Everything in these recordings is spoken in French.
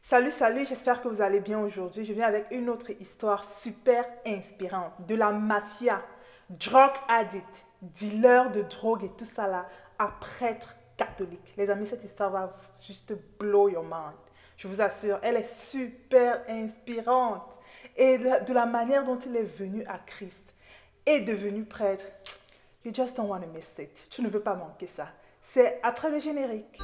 Salut, salut, j'espère que vous allez bien aujourd'hui. Je viens avec une autre histoire super inspirante de la mafia, drug addict, dealer de drogue et tout ça là, à prêtre catholique. Les amis, cette histoire va juste blow your mind. Je vous assure, elle est super inspirante. Et de la manière dont il est venu à Christ et devenu prêtre, you just don't want to miss it. Tu ne veux pas manquer ça. C'est après le générique.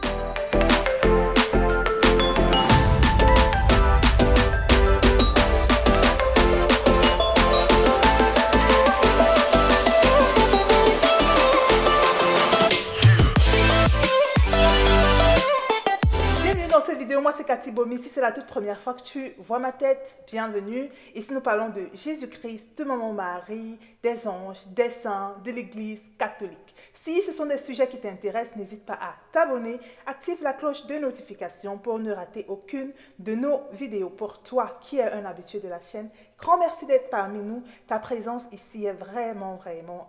Moi c'est Cathy Bomi, si c'est la toute première fois que tu vois ma tête, bienvenue. Ici nous parlons de Jésus-Christ, de Maman Marie, des anges, des saints, de l'Église catholique. Si ce sont des sujets qui t'intéressent, n'hésite pas à t'abonner, active la cloche de notification pour ne rater aucune de nos vidéos. Pour toi qui es un habitué de la chaîne, grand merci d'être parmi nous. Ta présence ici est vraiment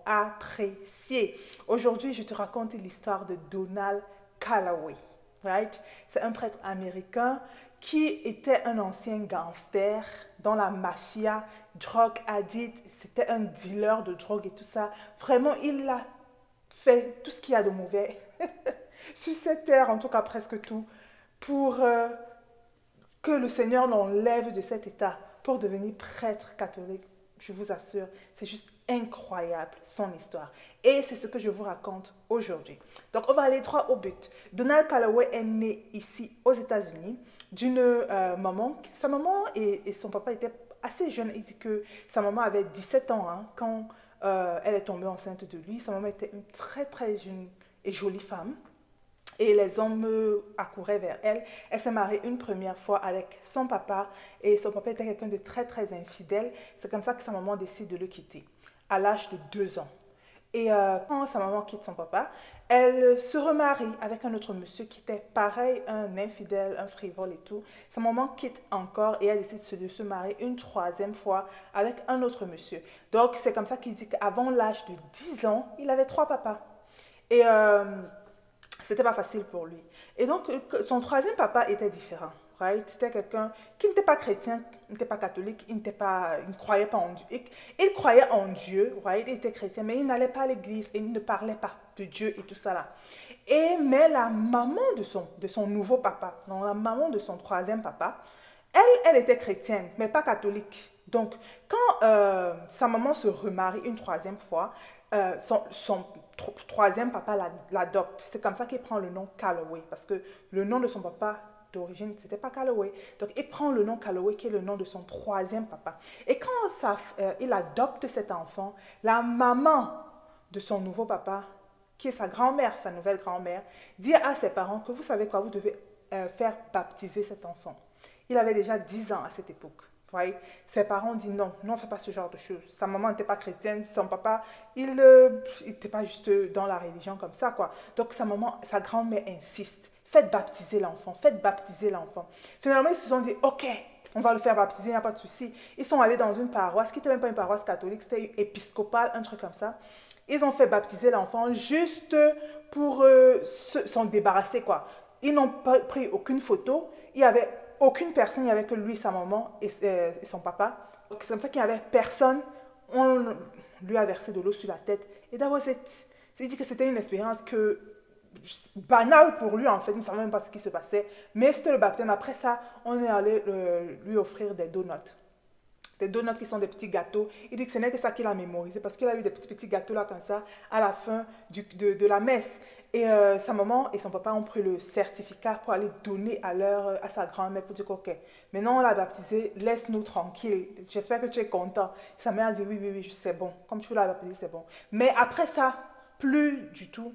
appréciée. Aujourd'hui, je te raconte l'histoire de Donald Calloway. Right? C'est un prêtre américain qui était un ancien gangster dans la mafia, drug addict, c'était un dealer de drogue et tout ça. Vraiment, il a fait tout ce qu'il y a de mauvais sur cette terre, en tout cas presque tout, pour que le Seigneur l'enlève de cet état pour devenir prêtre catholique. Je vous assure, c'est juste incroyable son histoire. Et c'est ce que je vous raconte aujourd'hui. Donc, on va aller droit au but. Donald Calloway est né ici aux États-Unis d'une maman. Sa maman et son papa étaient assez jeunes. Il dit que sa maman avait 17 ans quand elle est tombée enceinte de lui. Sa maman était une très jeune et jolie femme. Et les hommes accouraient vers elle. Elle s'est mariée une première fois avec son papa. Et son papa était quelqu'un de très infidèle. C'est comme ça que sa maman décide de le quitter à l'âge de 2 ans. Et quand sa maman quitte son papa, elle se remarie avec un autre monsieur qui était pareil, un infidèle, un frivole et tout. Sa maman quitte encore et elle décide de se marier une troisième fois avec un autre monsieur. Donc c'est comme ça qu'il dit qu'avant l'âge de 10 ans, il avait 3 papas. Et c'était pas facile pour lui. Et donc son troisième papa était différent. Right? C'était quelqu'un qui n'était pas chrétien, n'était pas catholique, il ne croyait pas en Dieu. Il croyait en Dieu, right? Il était chrétien, mais il n'allait pas à l'église et il ne parlait pas de Dieu et tout ça là. Mais la maman de son nouveau papa, non, la maman de son troisième papa, elle était chrétienne, mais pas catholique. Donc, quand sa maman se remarie une troisième fois, son troisième papa l'adopte. C'est comme ça qu'il prend le nom Calloway, parce que le nom de son papa d'origine, c'était pas Calloway. Donc, il prend le nom Calloway, qui est le nom de son troisième papa. Et quand il adopte cet enfant, la maman de son nouveau papa, qui est sa grand-mère, sa nouvelle grand-mère, dit à ses parents que vous savez quoi, vous devez faire baptiser cet enfant. Il avait déjà 10 ans à cette époque. Right? Ses parents disent non, on ne fait pas ce genre de choses. Sa maman n'était pas chrétienne, son papa, il n'était pas juste dans la religion comme ça, quoi. Donc, sa grand-mère insiste. Faites baptiser l'enfant, faites baptiser l'enfant. Finalement, ils se sont dit, ok, on va le faire baptiser, il n'y a pas de souci. Ils sont allés dans une paroisse, qui n'était même pas une paroisse catholique, c'était épiscopale, un truc comme ça. Ils ont fait baptiser l'enfant juste pour s'en débarrasser, quoi. Ils n'ont pas pris aucune photo, il n'y avait aucune personne, il n'y avait que lui, sa maman et son papa. C'est comme ça qu'il n'y avait personne, on lui a versé de l'eau sur la tête. Et that was it. Il dit que c'était une expérience banale pour lui, en fait, il ne savait même pas ce qui se passait, mais c'était le baptême. Après ça, on est allé lui offrir des donuts. Des donuts qui sont des petits gâteaux. Il dit que ce n'est que ça qu'il a mémorisé, parce qu'il a eu des petits gâteaux là comme ça, à la fin de la messe. Et sa maman et son papa ont pris le certificat pour aller donner à sa grand-mère pour dire ok, maintenant on l'a baptisé, laisse-nous tranquille. J'espère que tu es content. Sa mère a dit oui, c'est bon. Comme tu l'as baptisé, c'est bon. Mais après ça, plus du tout.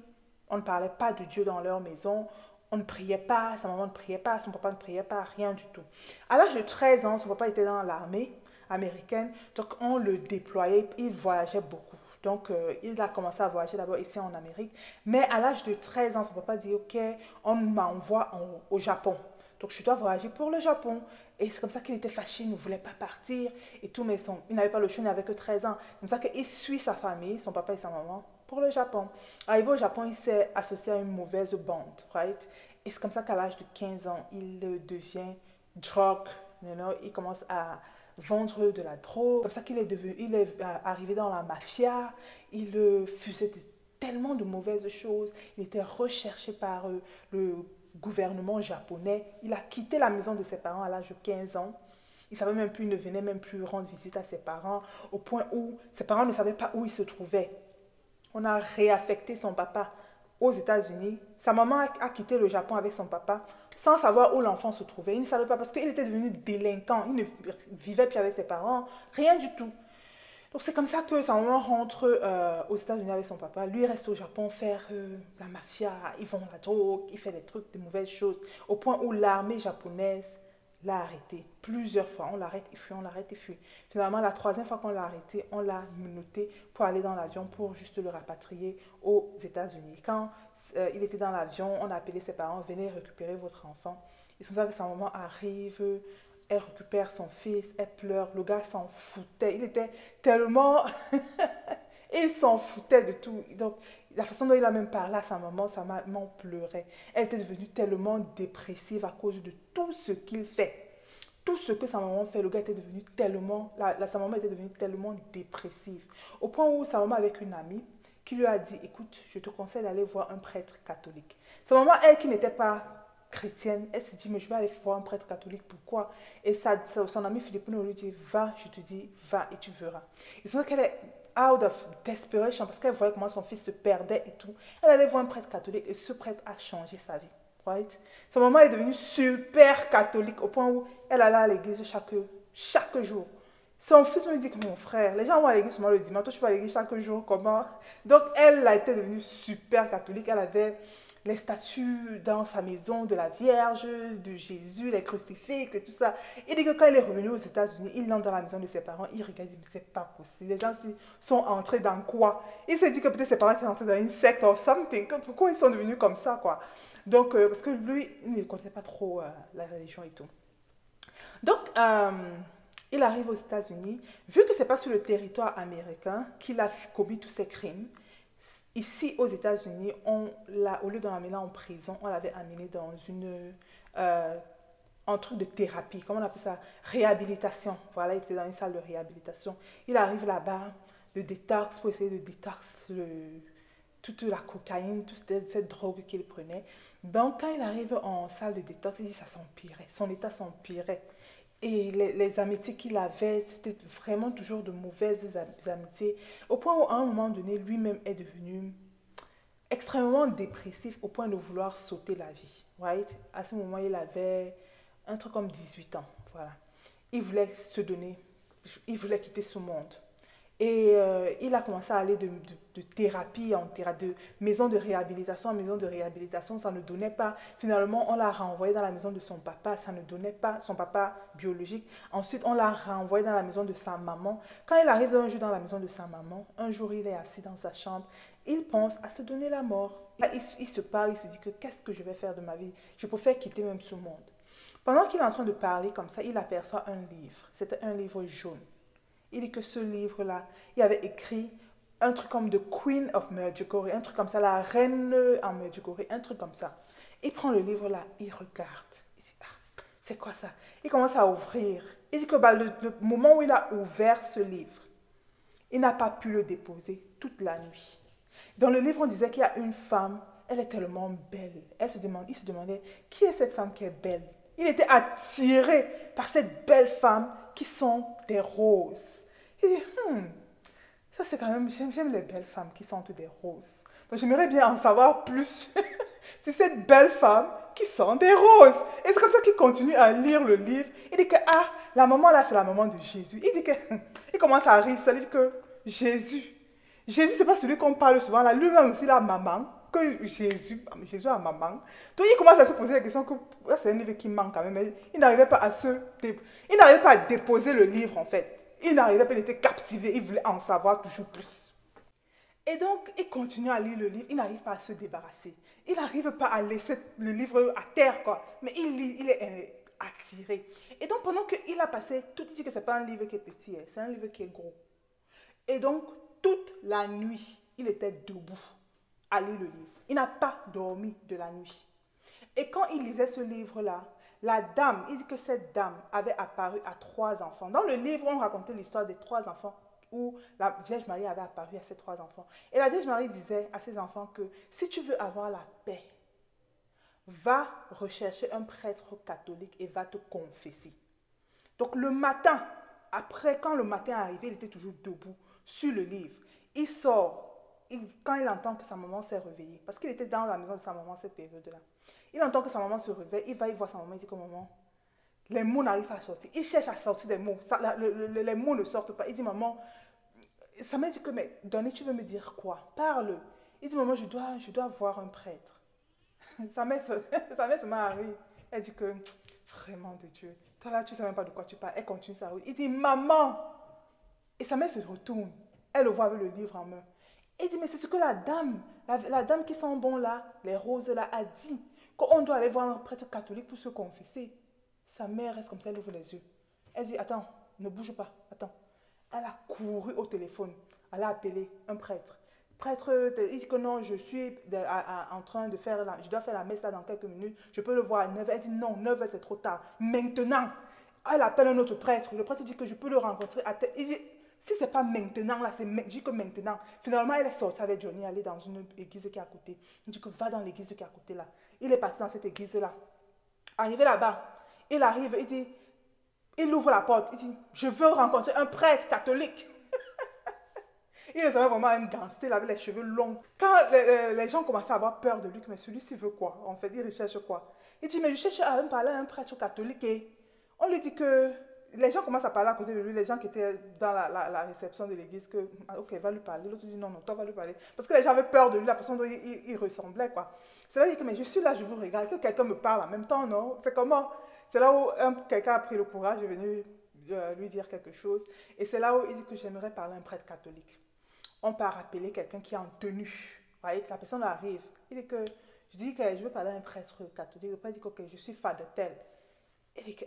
On ne parlait pas de Dieu dans leur maison. On ne priait pas. Sa maman ne priait pas. Son papa ne priait pas. Rien du tout. À l'âge de 13 ans, son papa était dans l'armée américaine. Donc, on le déployait. Il voyageait beaucoup. Donc, il a commencé à voyager d'abord ici en Amérique. Mais à l'âge de 13 ans, son papa dit, OK, on m'envoie au Japon. Donc, je dois voyager pour le Japon. Et c'est comme ça qu'il était fâché, il ne voulait pas partir et tout, mais il n'avait pas le choix, il n'avait que 13 ans. C'est comme ça qu'il suit sa famille, son papa et sa maman, pour le Japon. Arrivé au Japon, il s'est associé à une mauvaise bande, right? Et c'est comme ça qu'à l'âge de 15 ans, il devient drug, il commence à vendre de la drogue. C'est comme ça qu'il est devenu, il est arrivé dans la mafia. Il faisait tellement de mauvaises choses. Il était recherché par le gouvernement japonais. Il a quitté la maison de ses parents à l'âge de 15 ans. Il savait même plus, il ne venait même plus rendre visite à ses parents, au point où ses parents ne savaient pas où il se trouvait. On a réaffecté son papa aux États-Unis. Sa maman a quitté le Japon avec son papa sans savoir où l'enfant se trouvait. Il ne savait pas parce qu'il était devenu délinquant. Il ne vivait plus avec ses parents, rien du tout. Donc c'est comme ça que sa maman rentre aux États-Unis avec son papa. Lui, il reste au Japon faire la mafia. Il vend la drogue, il fait des trucs, des mauvaises choses. Au point où l'armée japonaise l'a arrêté plusieurs fois. On l'arrête, il fuit, on l'arrête, il fuit. Finalement, la troisième fois qu'on l'a arrêté, on l'a menotté pour aller dans l'avion pour juste le rapatrier aux États-Unis. Quand il était dans l'avion, on a appelé ses parents, venez récupérer votre enfant. Et c'est comme ça que sa maman arrive, elle récupère son fils, elle pleure. Le gars s'en foutait. Il était tellement... il s'en foutait de tout. Donc, la façon dont il a même parlé à sa maman pleurait. Elle était devenue tellement dépressive à cause de tout ce qu'il fait. Tout ce que sa maman fait, le gars était devenu tellement... sa maman était devenue tellement dépressive. Au point où sa maman avec une amie qui lui a dit, écoute, je te conseille d'aller voir un prêtre catholique. Sa maman, elle qui n'était pas chrétienne, elle se dit, mais je vais aller voir un prêtre catholique, pourquoi? Et son amie Philippine lui dit, va, je te dis, va et tu verras. Et c'est vrai qu'elle est out of desperation parce qu'elle voyait comment son fils se perdait et tout. Elle allait voir un prêtre catholique et ce prêtre a changé sa vie. Right? Sa maman est devenue super catholique au point où elle allait à l'église chaque jour. Son fils me dit que mon frère, les gens vont à l'église seulement le dimanche, toi tu vas à l'église chaque jour, comment? Donc elle a été devenue super catholique, elle avait les statues dans sa maison de la Vierge, de Jésus, les crucifix et tout ça. Il dit que quand il est revenu aux États-Unis, il entre dans la maison de ses parents, il regarde, il dit, mais c'est pas possible. Les gens sont entrés dans quoi? Il s'est dit que peut-être ses parents étaient entrés dans une secte ou something. Pourquoi ils sont devenus comme ça, quoi? Donc, parce que lui, il ne connaissait pas trop la religion et tout. Donc, il arrive aux États-Unis. Vu que ce n'est pas sur le territoire américain qu'il a commis tous ces crimes, ici aux États-Unis, au lieu de l'amener en prison, on l'avait amené dans un truc de thérapie, comment on appelle ça? Réhabilitation. Voilà, il était dans une salle de réhabilitation. Il arrive là-bas, le détox, pour essayer de détox toute la cocaïne, toute cette drogue qu'il prenait. Donc, quand il arrive en salle de détox, il dit que ça s'empirait, son état s'empirait. Et les amitiés qu'il avait, c'était vraiment toujours de mauvaises amitiés. Au point où, à un moment donné, lui-même est devenu extrêmement dépressif au point de vouloir sauter la vie. Right? À ce moment, il avait un truc comme 18 ans. Voilà. Il voulait se donner, il voulait quitter ce monde. Et il a commencé à aller de thérapie en thérapie, de maison de réhabilitation en maison de réhabilitation. Ça ne donnait pas. Finalement, on l'a renvoyé dans la maison de son papa. Ça ne donnait pas, son papa biologique. Ensuite, on l'a renvoyé dans la maison de sa maman. Quand il arrive un jour dans la maison de sa maman, un jour, il est assis dans sa chambre. Il pense à se donner la mort. Il se parle, il se dit que qu'est-ce que je vais faire de ma vie? Je préfère quitter même ce monde. Pendant qu'il est en train de parler comme ça, il aperçoit un livre. C'était un livre jaune. Il dit que ce livre-là, il avait écrit un truc comme The Queen of Medjugorje, un truc comme ça, la reine en Medjugorje, un truc comme ça. Il prend le livre-là, il regarde. Il dit, ah, c'est quoi ça? Il commence à ouvrir. Il dit que le moment où il a ouvert ce livre, il n'a pas pu le déposer toute la nuit. Dans le livre, on disait qu'il y a une femme, elle est tellement belle. Il se demandait, qui est cette femme qui est belle? Il était attiré par cette belle femme qui sont des roses. Il dit, ça c'est quand même, j'aime les belles femmes qui sentent des roses. Donc j'aimerais bien en savoir plus sur cette belle femme qui sent des roses. Et c'est comme ça qu'il continue à lire le livre. Il dit que, ah, la maman là, c'est la maman de Jésus. Il dit que, il commence à rire, ça dit que Jésus, c'est pas celui qu'on parle souvent là, lui-même aussi la maman. Que Jésus a maman. Donc il commence à se poser la question que c'est un livre qui manque quand même. Mais il n'arrivait pas à déposer le livre en fait. Il n'arrivait pas, il était captivé, il voulait en savoir toujours plus. Et donc il continue à lire le livre, il n'arrive pas à se débarrasser. Il n'arrive pas à laisser le livre à terre quoi. Mais il lit, il est attiré. Et donc pendant qu'il a passé, tout dit que ce n'est pas un livre qui est petit, c'est un livre qui est gros. Et donc toute la nuit, il était debout à lire le livre. Il n'a pas dormi de la nuit. Et quand il lisait ce livre-là, La dame, il dit que cette dame avait apparu à 3 enfants. Dans le livre, on racontait l'histoire des 3 enfants où la Vierge Marie avait apparu à ces 3 enfants. Et la Vierge Marie disait à ses enfants que si tu veux avoir la paix, va rechercher un prêtre catholique et va te confesser. Donc le matin, après, quand le matin est arrivé, il était toujours debout sur le livre. Il sort, quand il entend que sa maman s'est réveillée, parce qu'il était dans la maison de sa maman cette période-là. Il entend que sa maman se réveille, il voir sa maman, il dit que maman, les mots n'arrivent pas à sortir. Il cherche à sortir des mots, les mots ne sortent pas. Il dit maman, sa mère dit que mais Donny, tu veux me dire quoi? Parle. Il dit maman, je dois voir un prêtre. Sa mère se met à rire. Elle dit que vraiment de Dieu, toi là tu ne sais même pas de quoi tu parles. Elle continue sa route. Il dit maman. Et sa mère se retourne. Elle le voit avec le livre en main. Il dit mais c'est ce que la dame qui sent bon là, les roses là, a dit. Qu'on doit aller voir un prêtre catholique pour se confesser. Sa mère reste comme ça, elle ouvre les yeux. Elle dit attends, ne bouge pas, attends. Elle a couru au téléphone. Elle a appelé un prêtre. Prêtre, il dit que non, je suis en train de faire, je dois faire la messe là dans quelques minutes. Je peux le voir à 9h. Elle dit non, 9h c'est trop tard. Maintenant, elle appelle un autre prêtre. Le prêtre dit que je peux le rencontrer à il dit, si c'est pas maintenant là, je dis que maintenant. Finalement, elle est sortie avec Johnny, elle est dans une église qui est à côté. Il dit que va dans l'église qui est à côté là. Il est parti dans cette église là. Arrivé là-bas, il arrive, il dit, il ouvre la porte, il dit, je veux rencontrer un prêtre catholique. Il avait vraiment un gangster, il avait les cheveux longs. Quand les gens commençaient à avoir peur de lui, mais celui-ci veut quoi? En fait, il recherche quoi? Il dit, mais je cherche à parler à un prêtre catholique. Et on lui dit que les gens commencent à parler à côté de lui, les gens qui étaient dans la réception de l'église, que, ok, va lui parler. L'autre dit, non, non, toi, va lui parler. Parce que les gens avaient peur de lui, la façon dont il ressemblait, quoi. C'est là qu'il dit que, mais je suis là, je vous regarde, que quelqu'un me parle en même temps, non? C'est comment? C'est là où quelqu'un a pris le courage de venir lui dire quelque chose. Et c'est là où il dit que j'aimerais parler à un prêtre catholique. On peut appeler quelqu'un qui est en tenue. Vous voyez, la personne arrive. Il dit que, je dis que je veux parler à un prêtre catholique. Le prêtre dit que je suis fan de tel. Il dit que,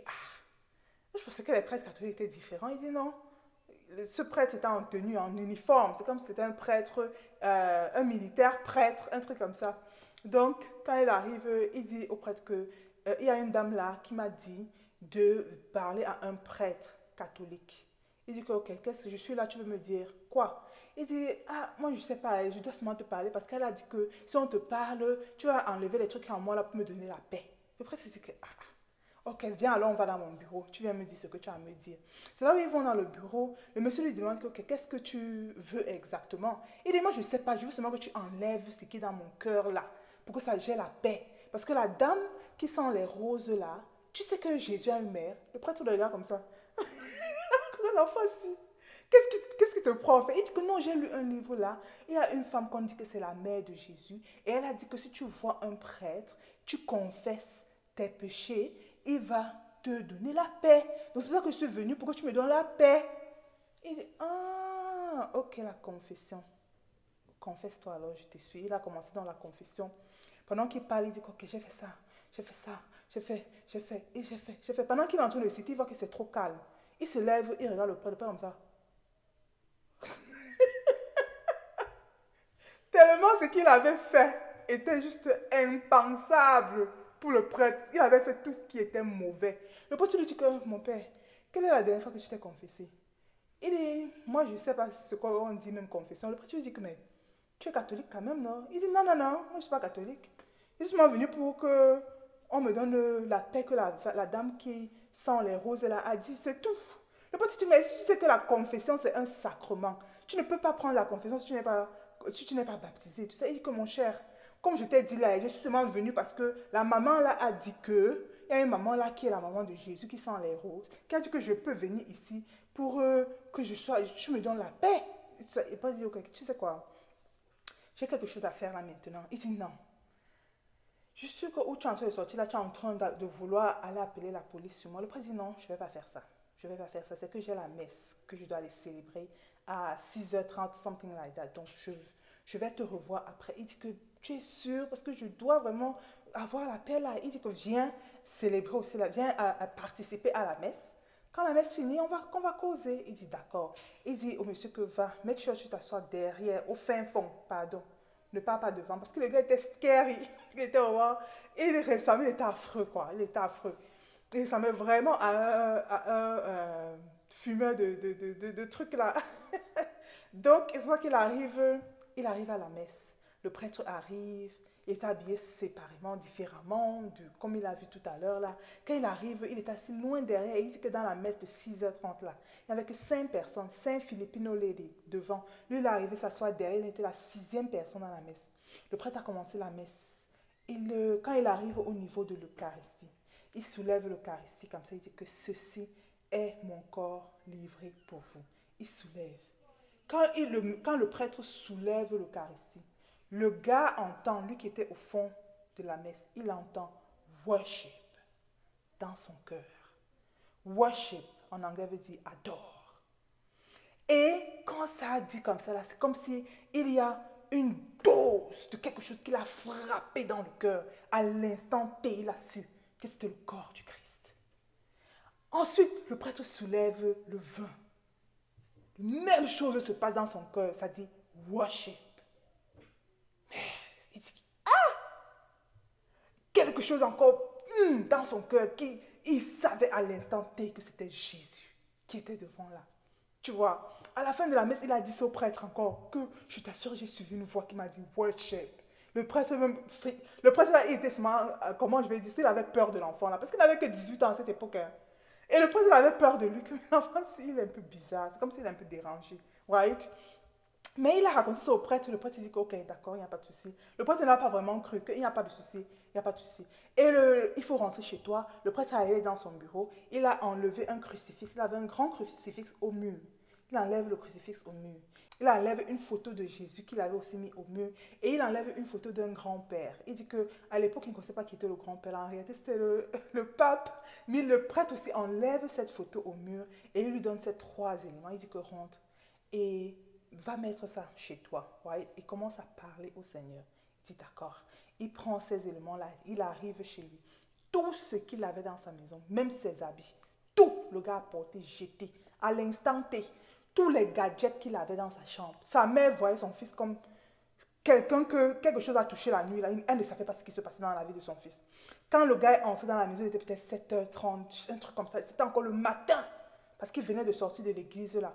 je pensais que les prêtres catholiques étaient différents. Il dit non. Ce prêtre était en tenue, en uniforme. C'est comme si c'était un prêtre, un militaire prêtre, un truc comme ça. Donc, quand il arrive, il dit au prêtre que, il y a une dame là qui m'a dit de parler à un prêtre catholique. Il dit que, ok, qu'est-ce que je suis là, tu veux me dire quoi? Il dit, moi je sais pas, je dois seulement te parler parce qu'elle a dit que si on te parle, tu vas enlever les trucs en moi là pour me donner la paix. Le prêtre dit que, ok, viens alors on va dans mon bureau, tu viens me dire ce que tu as à me dire. C'est là où ils vont dans le bureau, le monsieur lui demande que, ok, qu'est-ce que tu veux exactement? Il dit, moi je sais pas, je veux seulement que tu enlèves ce qui est dans mon cœur là, pour que ça j'ai la paix. Parce que la dame qui sent les roses là, tu sais que Jésus a une mère. Le prêtre le regarde comme ça. L'enfant si. Qu'est-ce qui te prend en fait? Il dit que non, j'ai lu un livre là. Il y a une femme qu'on dit que c'est la mère de Jésus. Et elle a dit que si tu vois un prêtre, tu confesses tes péchés, il va te donner la paix. Donc c'est pour ça que je suis venue, pour que tu me donnes la paix. Il dit, ok, la confession. Confesse-toi alors, je te suis. Il a commencé dans la confession. Pendant qu'il parle, il dit, ok, j'ai fait ça, j'ai fait ça, j'ai fait. Pendant qu'il est en train de citer, il voit que c'est trop calme. Il se lève, il regarde le prêtre comme ça. Tellement ce qu'il avait fait était juste impensable pour le prêtre. Il avait fait tout ce qui était mauvais. Le prêtre lui dit que, mon père, quelle est la dernière fois que tu t'es confessé? Il dit, moi je ne sais pas ce qu'on dit même confession. Le prêtre lui dit que, mais tu es catholique quand même, non? Il dit, non, moi je ne suis pas catholique. Je suis seulement venu pour que on me donne la paix que la dame qui sent les roses là a dit, c'est tout. Le prêtre dit, mais tu sais que la confession c'est un sacrement. Tu ne peux pas prendre la confession si tu n'es pas baptisé. Tu sais, il dit que mon cher, comme je t'ai dit là, je suis seulement venu parce que la maman là a dit que, il y a une maman là qui est la maman de Jésus qui sent les roses, qui a dit que je peux venir ici pour que tu me donnes la paix. Il peut dire, ok, tu sais quoi, j'ai quelque chose à faire là maintenant. Il dit non. Je suis sûr que où tu es en train de sortir, là, tu es en train de vouloir aller appeler la police sur moi. Le prêtre dit non, je ne vais pas faire ça. Je ne vais pas faire ça. C'est que j'ai la messe que je dois aller célébrer à 6h30, something like that. Donc, je vais te revoir après. Il dit que tu es sûr parce que je dois vraiment avoir la paix là. Il dit que viens célébrer aussi, là, viens à participer à la messe. Quand la messe finit, on va causer. Il dit d'accord. Il dit au monsieur que va, make sure tu t'assois derrière, au fin fond, pardon. Ne parle pas devant, parce que le gars était scary. Il était au revoir. Il ressemblait, il était affreux, quoi. Il était affreux. Et ça met vraiment fumeur de trucs là. Donc, c'est vrai il arrive à la messe. Le prêtre arrive, il est habillé séparément, différemment, comme il a vu tout à l'heure là. Quand il arrive, il est assis loin derrière et il dit que dans la messe de 6h30 là, il n'y avait que 5 personnes, 5 Filipino lady devant. Lui, il est arrivé s'asseoir derrière, il était la 6e personne dans la messe. Le prêtre a commencé la messe. Quand il arrive au niveau de l'Eucharistie, il soulève l'Eucharistie comme ça, il dit que ceci est mon corps livré pour vous. Il soulève. Quand le prêtre soulève l'Eucharistie, le gars entend, lui qui était au fond de la messe, il entend worship dans son cœur. Worship, en anglais, veut dire adore. Et quand ça dit comme ça, c'est comme si il y a une dose de quelque chose qui l'a frappé dans le cœur. À l'instant T, il a su que c'était le corps du Christ. Ensuite, le prêtre soulève le vin. Même chose se passe dans son cœur. Ça dit worship. Il dit, quelque chose encore dans son cœur il savait à l'instant T que c'était Jésus qui était devant là. Tu vois, à la fin de la messe, il a dit au prêtre encore que je t'assure, j'ai suivi une voix qui m'a dit worship. Le prêtre là, il était seulement, comment je vais dire, il avait peur de l'enfant là, parce qu'il n'avait que 18 ans à cette époque. Hein. Et le prêtre avait peur de lui, que l'enfant, il est un peu bizarre, c'est comme s'il est un peu dérangé. Right? Mais il a raconté ça au prêtre, le prêtre dit que, ok, d'accord, il n'y a pas de souci. Le prêtre n'a pas vraiment cru qu'il n'y a pas de souci, il n'y a pas de souci. Et il faut rentrer chez toi. Le prêtre est allé dans son bureau, il a enlevé un crucifix, il avait un grand crucifix au mur. Il enlève le crucifix au mur. Il enlève une photo de Jésus qu'il avait aussi mis au mur. Et il enlève une photo d'un grand-père. Il dit qu'à l'époque, il ne connaissait pas qui était le grand-père. En réalité, c'était le pape. Mais le prêtre aussi enlève cette photo au mur et il lui donne ces 3 éléments. Il dit que rentre et va mettre ça chez toi. Ouais? Il commence à parler au Seigneur. Il dit d'accord. Il prend ces éléments-là. Il arrive chez lui. Tout ce qu'il avait dans sa maison, même ses habits, tout le gars a porté, jeté. À l'instant T, tous les gadgets qu'il avait dans sa chambre. Sa mère voyait son fils comme quelque chose a touché la nuit. Là. Elle ne savait pas ce qui se passait dans la vie de son fils. Quand le gars est entré dans la maison, il était peut-être 7h30, un truc comme ça. C'était encore le matin, parce qu'il venait de sortir de l'église là.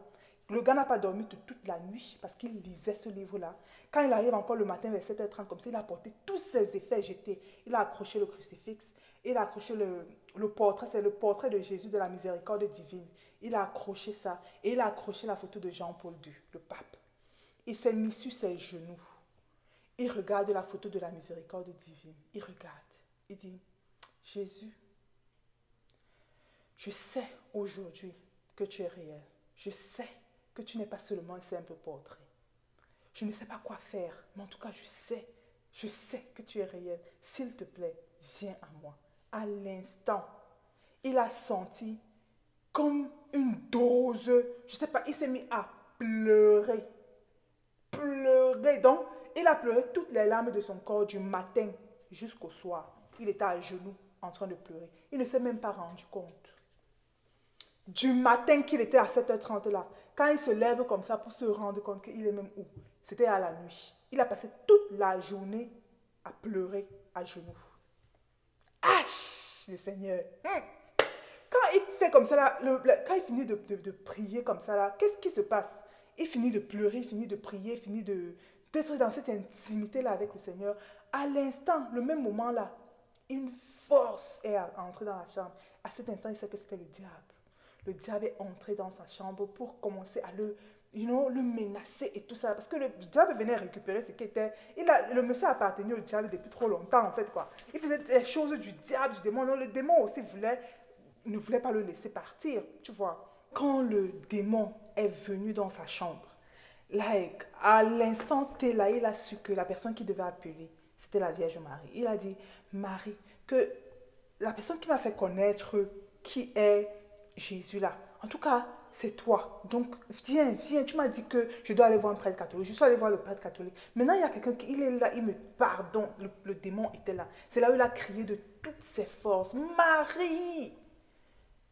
Le gars n'a pas dormi toute la nuit parce qu'il lisait ce livre-là. Quand il arrive encore le matin vers 7h30, comme ça, il a porté tous ses effets jetés. Il a accroché le crucifix, il a accroché le portrait, c'est le portrait de Jésus de la miséricorde divine. Il a accroché ça et il a accroché la photo de Jean-Paul II, le pape. Il s'est mis sur ses genoux. Il regarde la photo de la miséricorde divine. Il regarde. Il dit, Jésus, je sais aujourd'hui que tu es réel. Je sais que tu n'es pas seulement un simple portrait. Je ne sais pas quoi faire, mais en tout cas, je sais que tu es réel. S'il te plaît, viens à moi. À l'instant, il a senti comme une dose, je ne sais pas, il s'est mis à pleurer. Pleurer. Donc, il a pleuré toutes les larmes de son corps du matin jusqu'au soir. Il était à genoux en train de pleurer. Il ne s'est même pas rendu compte. Du matin qu'il était à 7h30 là, quand il se lève comme ça pour se rendre compte qu'il est même où, c'était à la nuit. Il a passé toute la journée à pleurer à genoux. Le Seigneur. Quand il fait comme ça là, quand il finit de prier comme ça là, qu'est-ce qui se passe? Il finit de pleurer, il finit de prier, il finit d'être dans cette intimité là avec le Seigneur. À l'instant, le même moment là, une force est entrée dans la chambre. À cet instant, il sait que c'était le diable. Le diable est entré dans sa chambre pour commencer à le menacer et tout ça. Parce que le diable venait récupérer ce qui était... Le monsieur appartenait au diable depuis trop longtemps, en fait, quoi. Il faisait des choses du diable, du démon. Non, le démon aussi ne voulait pas le laisser partir, tu vois. Quand le démon est venu dans sa chambre, là, à l'instant T, là, il a su que la personne qui devait appeler, c'était la Vierge Marie. Il a dit, Marie, que la personne qui m'a fait connaître qui est Jésus là, en tout cas, c'est toi. Donc, viens, tu m'as dit que je dois aller voir un prêtre catholique. Je suis allée voir le prêtre catholique. Maintenant, il y a quelqu'un qui il est là, il me pardonne. Le démon était là. C'est là où il a crié de toutes ses forces, Marie!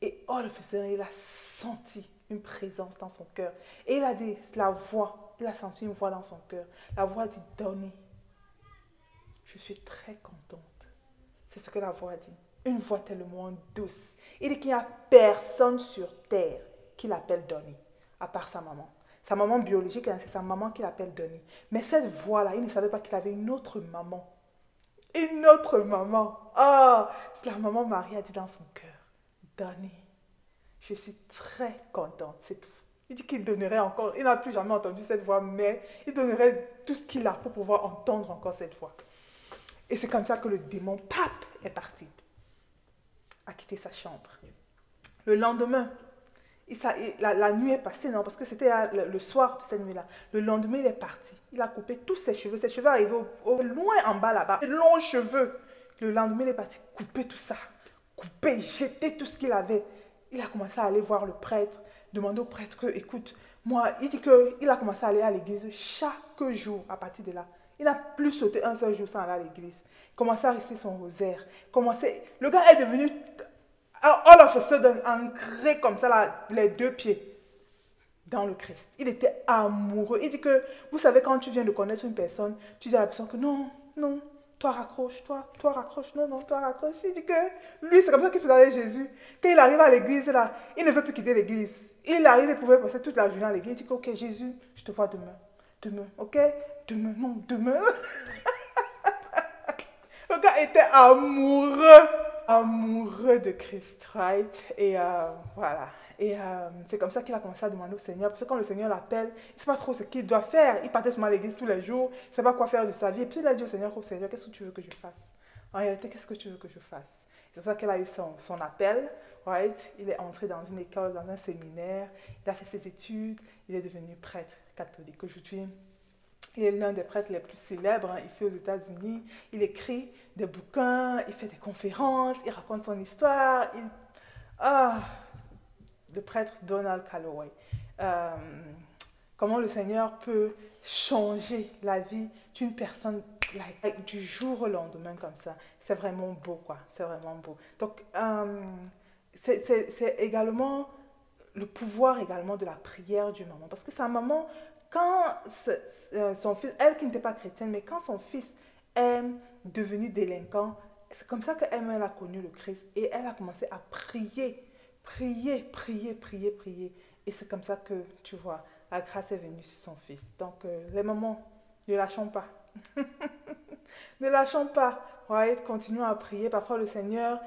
Et oh, le Seigneur, il a senti une présence dans son cœur. Et il a dit, la voix, il a senti une voix dans son cœur. La voix dit, Donnie, je suis très contente. C'est ce que la voix dit. Une voix tellement douce. Il dit qu'il n'y a personne sur terre qui l'appelle Donnie, à part sa maman. Sa maman biologique, hein, c'est sa maman qui l'appelle Donnie. Mais cette voix-là, il ne savait pas qu'il avait une autre maman. Une autre maman. Ah, la maman Marie a dit dans son cœur, Donnie, je suis très contente, c'est tout. Il dit qu'il donnerait encore, il n'a plus jamais entendu cette voix, mais il donnerait tout ce qu'il a pour pouvoir entendre encore cette voix. Et c'est comme ça que le démon, pape, est parti, a quitté sa chambre. Le lendemain, la nuit est passée, non, parce que c'était le soir de cette nuit-là. Le lendemain, il est parti. Il a coupé tous ses cheveux. Ses cheveux arrivaient loin en bas là-bas. Longs cheveux. Le lendemain, il est parti couper tout ça. Couper, jeter tout ce qu'il avait. Il a commencé à aller voir le prêtre, demander au prêtre que, écoute, moi, il dit qu'il a commencé à aller à l'église chaque jour à partir de là. Il n'a plus sauté un seul jour sans aller à l'église. Il commençait à réciter son rosaire. Le gars est devenu, all of a sudden, ancré comme ça, là, les deux pieds dans le Christ. Il était amoureux. Il dit que, vous savez, quand tu viens de connaître une personne, tu dis à la personne que non, non, toi raccroche, toi raccroche, non, non, toi raccroche. Il dit que lui, c'est comme ça qu'il faisait avec Jésus. Quand il arrive à l'église, là, il ne veut plus quitter l'église. Il arrive, il pouvait passer toute la journée à l'église. Il dit que, ok, Jésus, je te vois demain. Demain, ok? Demain, non, demain. Le gars était amoureux de Christ, right? Et voilà. Et c'est comme ça qu'il a commencé à demander au Seigneur. Parce que quand le Seigneur l'appelle, il ne sait pas trop ce qu'il doit faire. Il partait seulement à l'église tous les jours. Il ne sait pas quoi faire de sa vie. Et puis il a dit au Seigneur, qu'est-ce que tu veux que je fasse? En réalité, qu'est-ce que tu veux que je fasse? C'est pour ça qu'il a eu son appel. Right? Il est entré dans une école, dans un séminaire. Il a fait ses études. Il est devenu prêtre catholique. Aujourd'hui, il est l'un des prêtres les plus célèbres ici aux États-Unis. Il écrit des bouquins, il fait des conférences, il raconte son histoire. Le prêtre Donald Calloway. Comment le Seigneur peut changer la vie d'une personne du jour au lendemain comme ça. C'est vraiment beau, quoi. C'est vraiment beau. Donc, c'est également le pouvoir également de la prière d'une maman. Parce que sa maman, quand son fils, elle qui n'était pas chrétienne, mais quand son fils est devenu délinquant, c'est comme ça qu'elle a connu le Christ. Et elle a commencé à prier. Et c'est comme ça que, tu vois, la grâce est venue sur son fils. Donc, les mamans, ne lâchons pas. Ne lâchons pas. Right? Continuons à prier. Parfois, le Seigneur,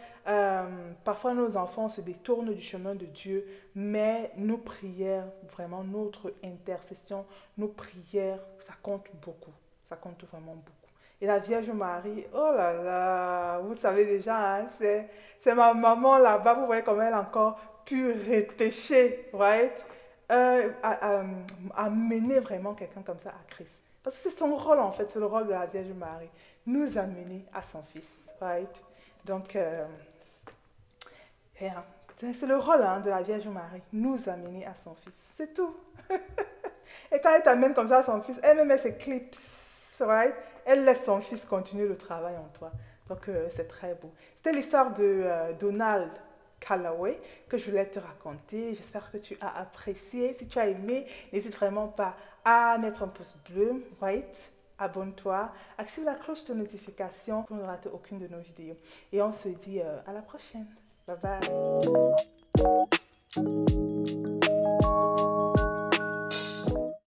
parfois nos enfants se détournent du chemin de Dieu, mais nos prières, vraiment notre intercession, nos prières, ça compte beaucoup. Ça compte vraiment beaucoup. Et la Vierge Marie, oh là là, vous savez déjà, hein, c'est ma maman là-bas, vous voyez comment elle a encore pu repêcher, right? À mener vraiment quelqu'un comme ça à Christ. Parce que c'est son rôle en fait, c'est le rôle de la Vierge Marie, nous amener à son Fils, right? Donc, c'est le rôle de la Vierge Marie, nous amener à son Fils, c'est tout. Et quand elle t'amène comme ça à son Fils, elle met ses clips, right? Elle laisse son Fils continuer le travail en toi. Donc, c'est très beau. C'était l'histoire de Donald Calloway que je voulais te raconter. J'espère que tu as apprécié. Si tu as aimé, n'hésite vraiment pas à mettre un pouce bleu, right? Abonne-toi, active la cloche de notification pour ne rater aucune de nos vidéos. Et on se dit à la prochaine. Bye bye.